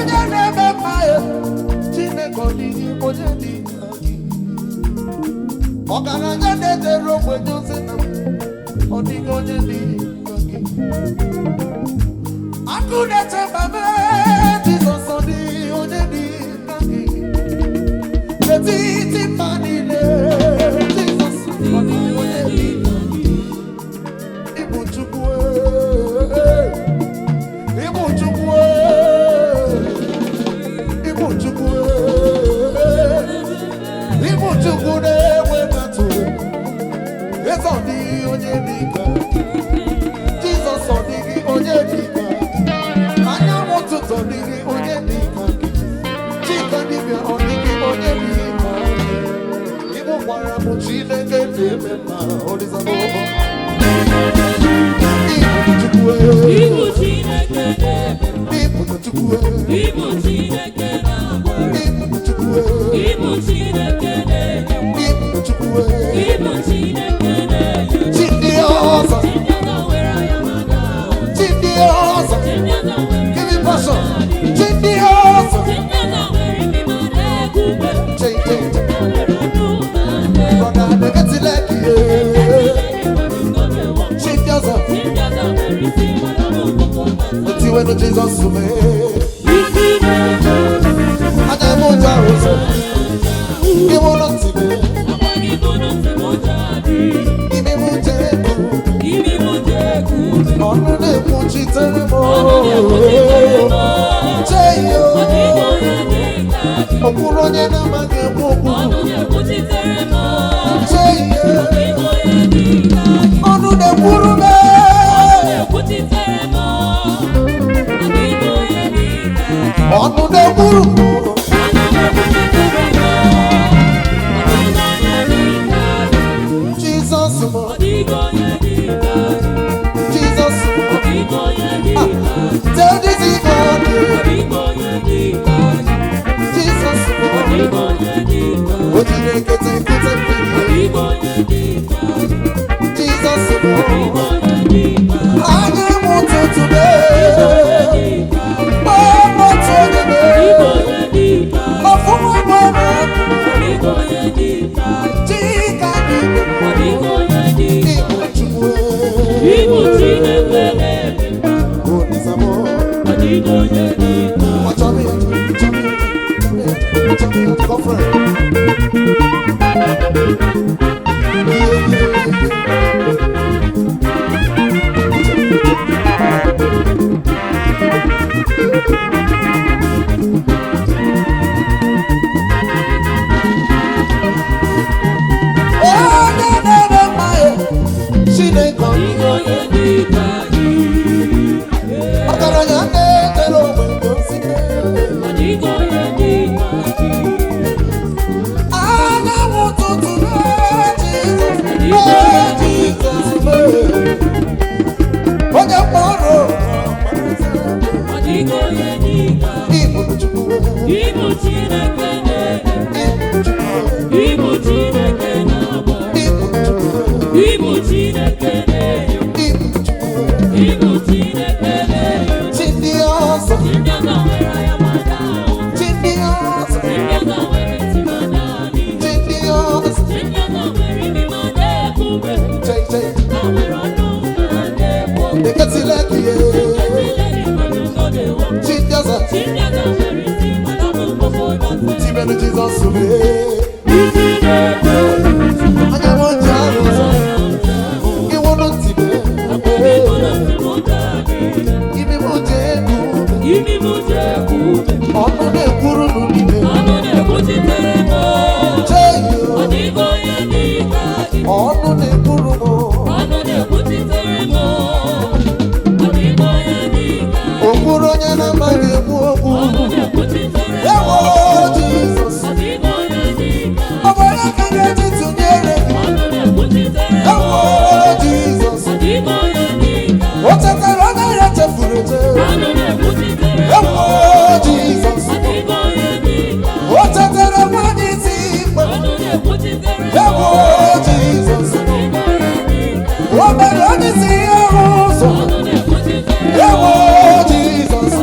onye na-eme mmanya Chineke ọdịghị onye dị ka gị ọgaranya na-edere ogbenye ozi na ọdịghị onye dị ka gị akụ na-eche mame Jizọs ọdịghị onye dị ka gị n'etiti mba niile Jizọs ọdịghị onye dị ka gị ịbụ Chukwu ịbụ Chukwu ịbụ Chukwu ịbụ Chukwu na-enwe atụ eze ọdịghị onye dị ka Jizọs ọdịghị onye dị ka anyanwụ ụtụtụ ọdịghị onye dị ka Chika dibịa ọdịghị onye dị ka ịbụ gwara m Chineke na-eme mma ọdịzabụ ịbụ Chineke ịbụ Chukwu ịbụ Chineke ịbụ Chukwu ịbụ Chineke ịbụ Chukwu ịbụ Chineke Chidi ọzọ Chidi ọzọ give me passion Chidi ọzọ brother negeti leki Chidi ọzọ oti wenu Jesus me aja mo jaroso iwo no tibe ibi mo jeku ọ̀nà lè mú chitere mo cheyo okuru onye na amaghị ekwu okwu cheyo ọnụ na-ekwuru me ọnụ na-ekwuru mo Jesus mo Jesus mo tell this God Jesus mo ojire kete kete Jesus mo anyị mụtụ today ọmụ today ọfụma mọrọ Chika ịbụ Chukwu ịbụ Chineke onizamo ọchọmi girlfriend Jesus me anya mo jaroso iwo no tibe ibi mo jeku ọnụ na-ekwuru n'unibe cheyo ọnụ na-ekwuru mo okwuru onye na-amaghị ekwu okwu ewo Jesus ọbara ka ga-eji tụnyere ewo Jesus o chetara onye ya chefuru echefu ewo Jesus o chetara nwanyị isi ikpe ewo Jesus o mere onye isi ihe ụzọ ewo Jesus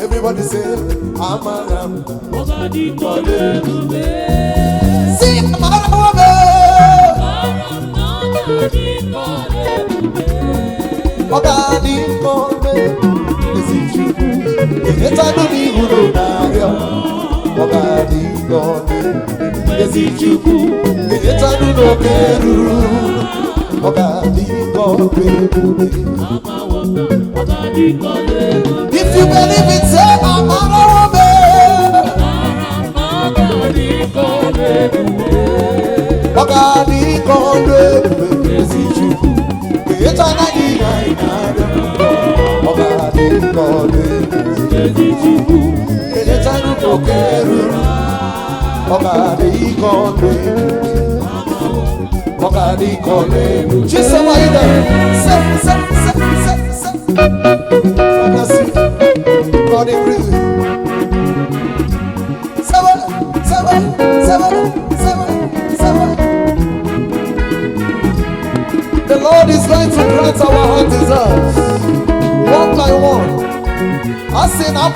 Everybody say, Amaram. If you believe it, say the Lord is going to grant our heart desires one by one. I say, "I'm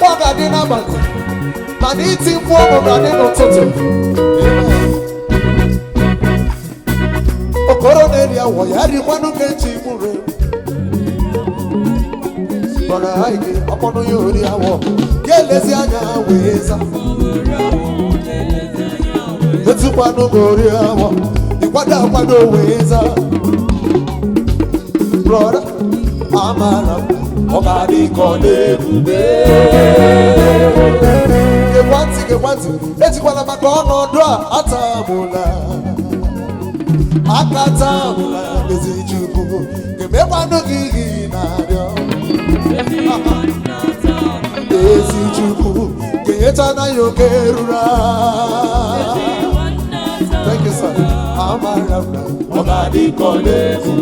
man eating for Amen. Okoroneria wayari wanu kenchi mure. Bara haike apono yori awo. Gelezi anya weza. etukwanụ gori awọ ịkwado wee za brother amara ọ ga-adị ka ọ na-ebube gekwantị ejikwala maka ọnọdụ a atamụla aka tamụla ezi Chukwu ga-emekwanụ gị ihe na-arịọ ezi Chukwu ga-enyechana ya oke ruru thank you sir amara ọ ga-adị ka ọ na-ebube